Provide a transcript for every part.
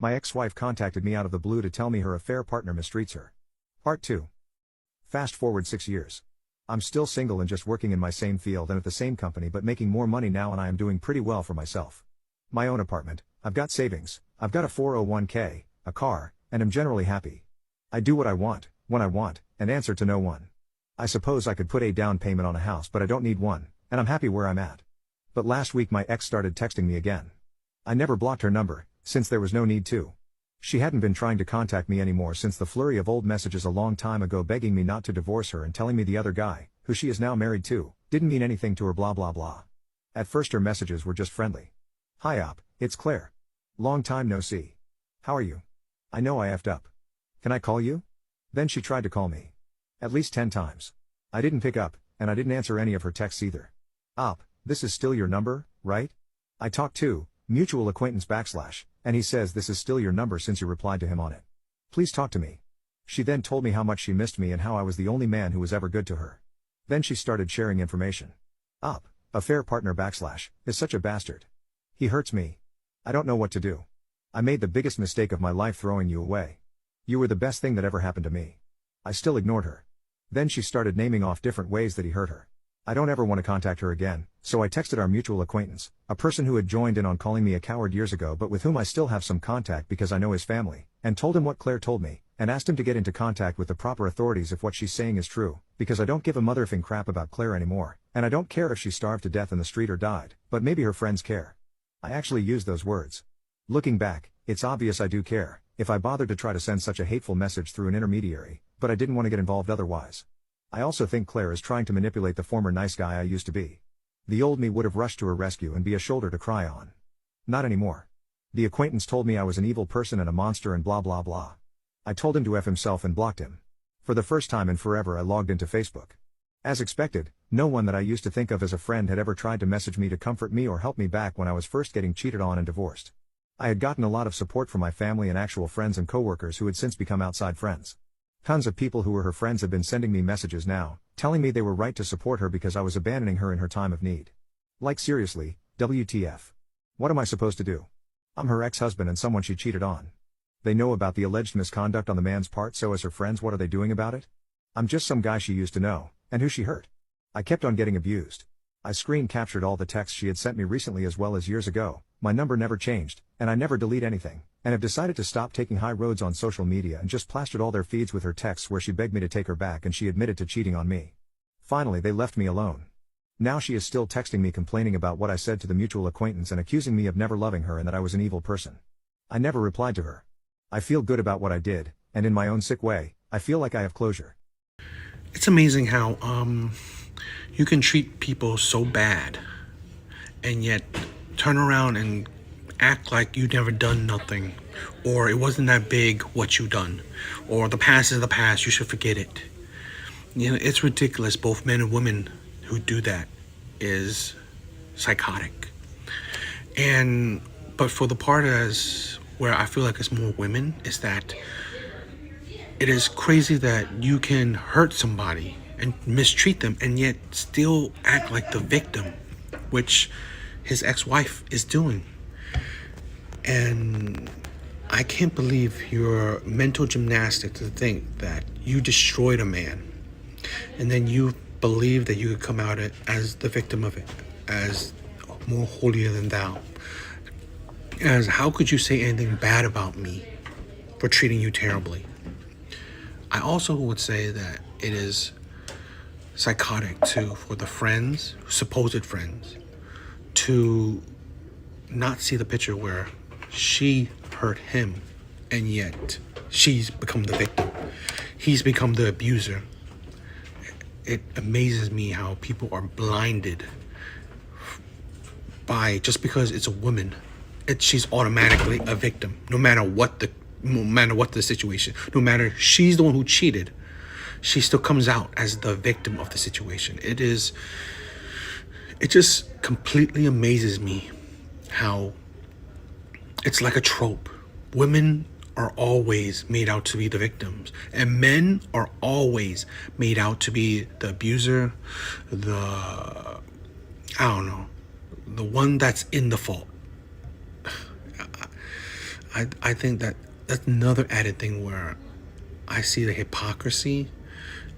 My ex-wife contacted me out of the blue to tell me her affair partner mistreats her. Part 2. Fast forward 6 years. I'm still single and just working in my same field and at the same company but making more money now, and I am doing pretty well for myself. My own apartment, I've got savings, I've got a 401k, a car, and am generally happy. I do what I want, when I want, and answer to no one. I suppose I could put a down payment on a house, but I don't need one, and I'm happy where I'm at. But last week my ex started texting me again. I never blocked her number, since there was no need to. She hadn't been trying to contact me anymore since the flurry of old messages a long time ago begging me not to divorce her and telling me the other guy, who she is now married to, didn't mean anything to her, blah blah blah. At first her messages were just friendly. Hi op, it's Claire. Long time no see. How are you? I know I effed up. Can I call you? Then she tried to call me. At least 10 times. I didn't pick up, and I didn't answer any of her texts either. Op, this is still your number, right? I talked to, mutual acquaintance /, and he says this is still your number since you replied to him on it. Please talk to me. She then told me how much she missed me and how I was the only man who was ever good to her. Then she started sharing information. Op, affair partner / is such a bastard. He hurts me. I don't know what to do. I made the biggest mistake of my life throwing you away. You were the best thing that ever happened to me. I still ignored her. Then she started naming off different ways that he hurt her. I don't ever want to contact her again, so I texted our mutual acquaintance, a person who had joined in on calling me a coward years ago but with whom I still have some contact because I know his family, and told him what Claire told me, and asked him to get into contact with the proper authorities if what she's saying is true, because I don't give a motherfucking crap about Claire anymore, and I don't care if she starved to death in the street or died, but maybe her friends care. I actually used those words. Looking back, it's obvious I do care, if I bothered to try to send such a hateful message through an intermediary, but I didn't want to get involved otherwise. I also think Claire is trying to manipulate the former nice guy I used to be. The old me would have rushed to her rescue and be a shoulder to cry on. Not anymore. The acquaintance told me I was an evil person and a monster and blah blah blah. I told him to F himself and blocked him. For the first time in forever I logged into Facebook. As expected, no one that I used to think of as a friend had ever tried to message me to comfort me or help me back when I was first getting cheated on and divorced. I had gotten a lot of support from my family and actual friends and coworkers who had since become outside friends. Tons of people who were her friends have been sending me messages now, telling me they were right to support her because I was abandoning her in her time of need. Like seriously, WTF. What am I supposed to do? I'm her ex-husband and someone she cheated on. They know about the alleged misconduct on the man's part, so as her friends, what are they doing about it? I'm just some guy she used to know, and who she hurt. I kept on getting abused. I screen captured all the texts she had sent me recently as well as years ago. My number never changed, and I never delete anything, and have decided to stop taking high roads on social media and just plastered all their feeds with her texts where she begged me to take her back and she admitted to cheating on me. Finally they left me alone. Now she is still texting me complaining about what I said to the mutual acquaintance and accusing me of never loving her and that I was an evil person. I never replied to her. I feel good about what I did, and in my own sick way, I feel like I have closure. It's amazing how you can treat people so bad and yet turn around and act like you never done nothing, or it wasn't that big what you done, or the past is the past, you should forget it. You know, it's ridiculous. Both men and women who do that is psychotic. But for the part as where I feel like it's more women, is that it is crazy that you can hurt somebody and mistreat them and yet still act like the victim, which his ex-wife is doing. And I can't believe your mental gymnastics to think that you destroyed a man and then you believe that you could come out as the victim of it, as more holier than thou. As how could you say anything bad about me for treating you terribly? I also would say that it is psychotic too for the friends, supposed friends, to not see the picture where she hurt him and yet she's become the victim. He's become the abuser. It amazes me how people are blinded by, just because it's a woman, she's automatically a victim, no matter what the situation. No matter she's the one who cheated, she still comes out as the victim of the situation. It just completely amazes me how it's like a trope. Women are always made out to be the victims, and men are always made out to be the abuser, the one that's in the fault. I think that that's another added thing where I see the hypocrisy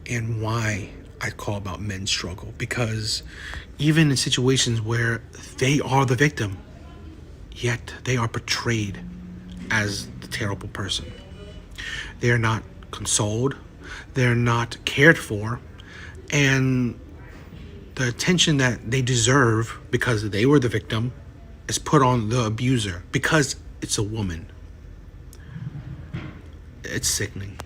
and why I call about men's struggle. Because even in situations where they are the victim, yet they are portrayed as the terrible person. They are not consoled, they're not cared for, and the attention that they deserve because they were the victim is put on the abuser because it's a woman. It's sickening.